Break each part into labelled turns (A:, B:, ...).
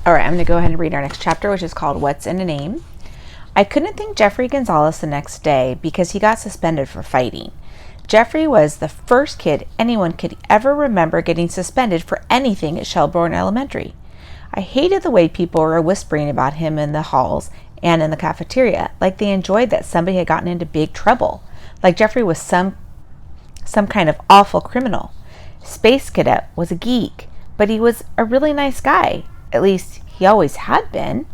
A: All right, I'm going to go ahead and read our next chapter, which is called What's in a Name. I couldn't thank Jeffrey Gonzalez the next day because he got suspended for fighting. Jeffrey was the first kid anyone could ever remember getting suspended for anything at Shelbourne Elementary. I hated the way people were whispering about him in the halls and in the cafeteria, like they enjoyed that somebody had gotten into big trouble, like Jeffrey was some kind of awful criminal. Space Cadet was a geek, but he was a really nice guy. At least he always had been.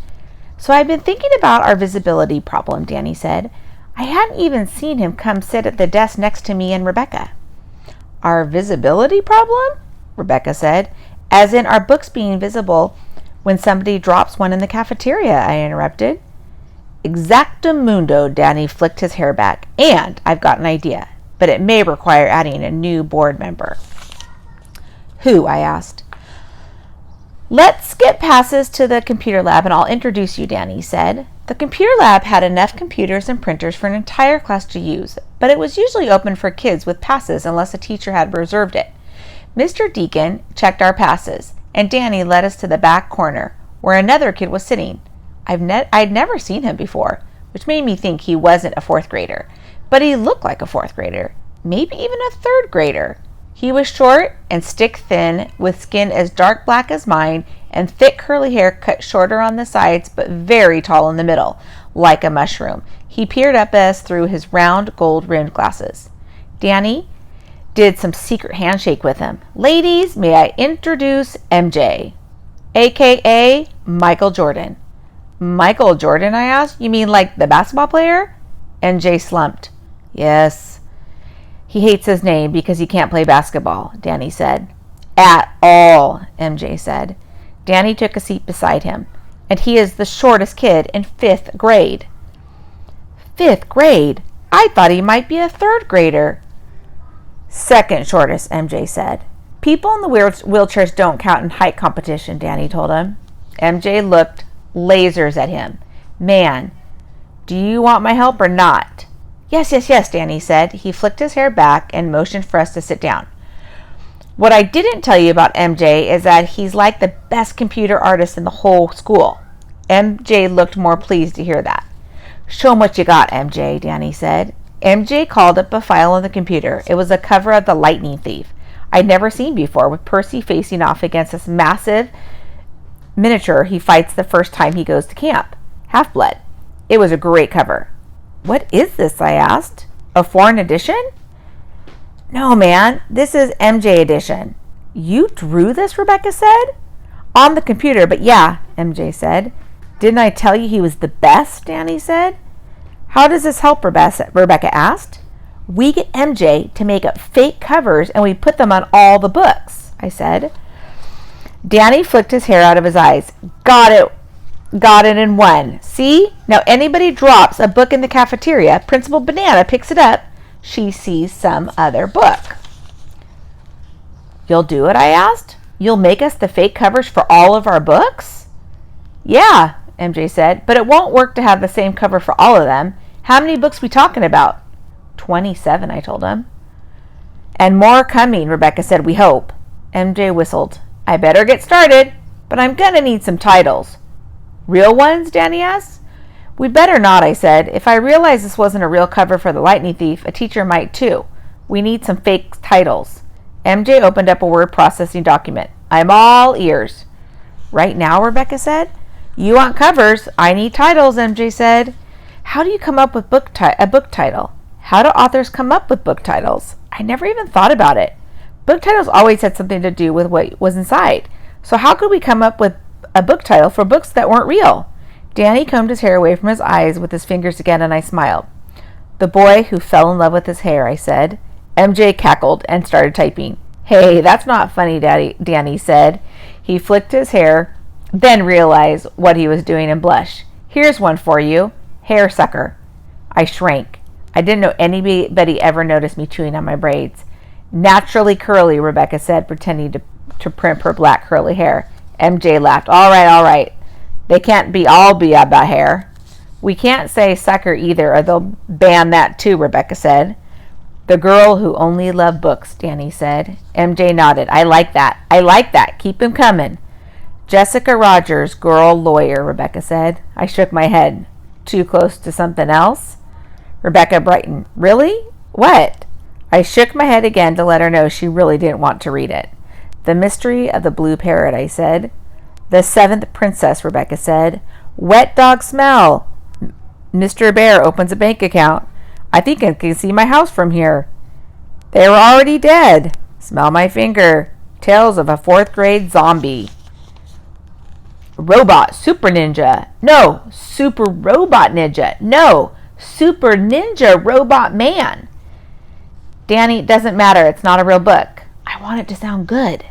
A: So I've been thinking about our visibility problem, Danny said. I hadn't even seen him come sit at the desk next to me and Rebecca. Our visibility problem? Rebecca said. As in our books being visible when somebody drops one in the cafeteria, I interrupted. Exactamundo, Danny flicked his hair back. And I've got an idea, but it may require adding a new board member. Who? I asked. Let's get passes to the computer lab and I'll introduce you, Danny said. The computer lab had enough computers and printers for an entire class to use, but it was usually open for kids with passes unless a teacher had reserved it. Mr. Deacon checked our passes, and Danny led us to the back corner, where another kid was sitting. I'd never seen him before, which made me think he wasn't a fourth grader, but he looked like a fourth grader, maybe even a third grader. He was short and stick-thin, with skin as dark black as mine, and thick curly hair cut shorter on the sides but very tall in the middle, like a mushroom. He peered up at us through his round gold-rimmed glasses. Danny did some secret handshake with him. Ladies, may I introduce MJ, a.k.a. Michael Jordan. Michael Jordan, I asked. You mean like the basketball player? MJ slumped. Yes. He hates his name because he can't play basketball, Danny said. At all, MJ said. Danny took a seat beside him, and he is the shortest kid in 5th grade. 5th grade? I thought he might be a third grader. Second shortest, MJ said. People in the wheelchairs don't count in height competition, Danny told him. MJ looked lasers at him. Man, do you want my help or not? Yes, Danny said. He flicked his hair back and motioned for us to sit down. What I didn't tell you about MJ is that he's like the best computer artist in the whole school. MJ looked more pleased to hear that. Show him what you got, MJ, Danny said. MJ called up a file on the computer. It was a cover of The Lightning Thief I'd never seen before, with Percy facing off against this massive miniature he fights the first time he goes to camp, Half-Blood. It was a great cover. What is this? I asked. A foreign edition? No, man, this is MJ edition. You drew this, Rebecca said. On the computer, but yeah, MJ said. Didn't I tell you he was the best? Danny said. How does this help, Rebecca asked. We get MJ to make up fake covers and we put them on all the books, I said. Danny flicked his hair out of his eyes. Got it in one. See? Now anybody drops a book in the cafeteria, Principal Banana picks it up. She sees some other book. You'll do it, I asked. You'll make us the fake covers for all of our books? Yeah, MJ said, but it won't work to have the same cover for all of them. How many books we talking about? 27, I told him. And more coming, Rebecca said, we hope. MJ whistled. I better get started, but I'm gonna need some titles. Real ones? Danny asked. We'd better not, I said. If I realized this wasn't a real cover for The Lightning Thief, a teacher might too. We need some fake titles. MJ opened up a word processing document. I'm all ears. Right now, Rebecca said. You want covers. I need titles, MJ said. How do you come up with a book title? How do authors come up with book titles? I never even thought about it. Book titles always had something to do with what was inside. So how could we come up with a book title for books that weren't real? Danny combed his hair away from his eyes with his fingers again, and I smiled. The boy who fell in love with his hair, I said. MJ cackled and started typing. Hey, that's not funny, Danny said. He flicked his hair, then realized what he was doing and blushed. Here's one for you. Hair sucker. I shrank. I didn't know anybody ever noticed me chewing on my braids. Naturally curly, Rebecca said, pretending to primp her black curly hair. MJ laughed. All right. They can't all be about hair. We can't say sucker either, or they'll ban that too, Rebecca said. The girl who only loved books, Danny said. MJ nodded. I like that. Keep 'em coming. Jessica Rogers, girl lawyer, Rebecca said. I shook my head. Too close to something else? Rebecca brightened. Really? What? I shook my head again to let her know she really didn't want to read it. The Mystery of the Blue Parrot, I said. The Seventh Princess, Rebecca said. Wet dog smell. Mr. Bear opens a bank account. I think I can see my house from here. They were already dead. Smell my finger. Tales of a 4th grade zombie. Robot Super Ninja. No, Super Robot Ninja. No, Super Ninja Robot Man. Danny, it doesn't matter. It's not a real book. I want it to sound good.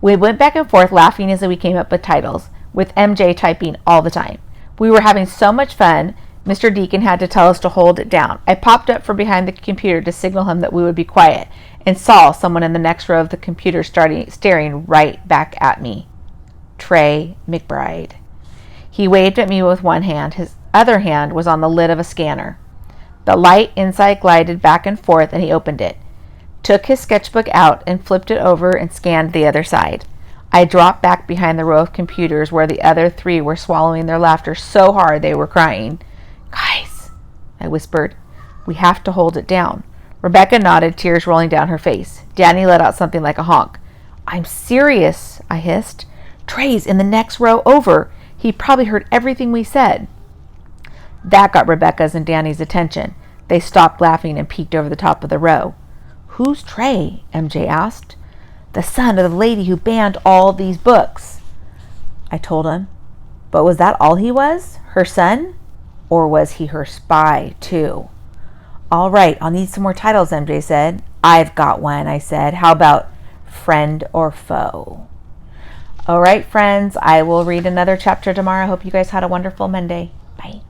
A: We went back and forth laughing as we came up with titles, with MJ typing all the time. We were having so much fun, Mr. Deacon had to tell us to hold it down. I popped up from behind the computer to signal him that we would be quiet, and saw someone in the next row of the computer staring right back at me. Trey McBride. He waved at me with one hand. His other hand was on the lid of a scanner. The light inside glided back and forth, and he opened it, took his sketchbook out, and flipped it over and scanned the other side. I dropped back behind the row of computers where the other 3 were swallowing their laughter so hard they were crying. Guys, I whispered, we have to hold it down. Rebecca nodded, tears rolling down her face. Danny let out something like a honk. I'm serious, I hissed. Trey's in the next row over. He probably heard everything we said. That got Rebecca's and Danny's attention. They stopped laughing and peeked over the top of the row. Who's Trey? MJ asked. The son of the lady who banned all these books. I told him. But was that all he was? Her son? Or was he her spy, too? All right, I'll need some more titles, MJ said. I've got one, I said. How about Friend or Foe? All right, friends, I will read another chapter tomorrow. I hope you guys had a wonderful Monday. Bye.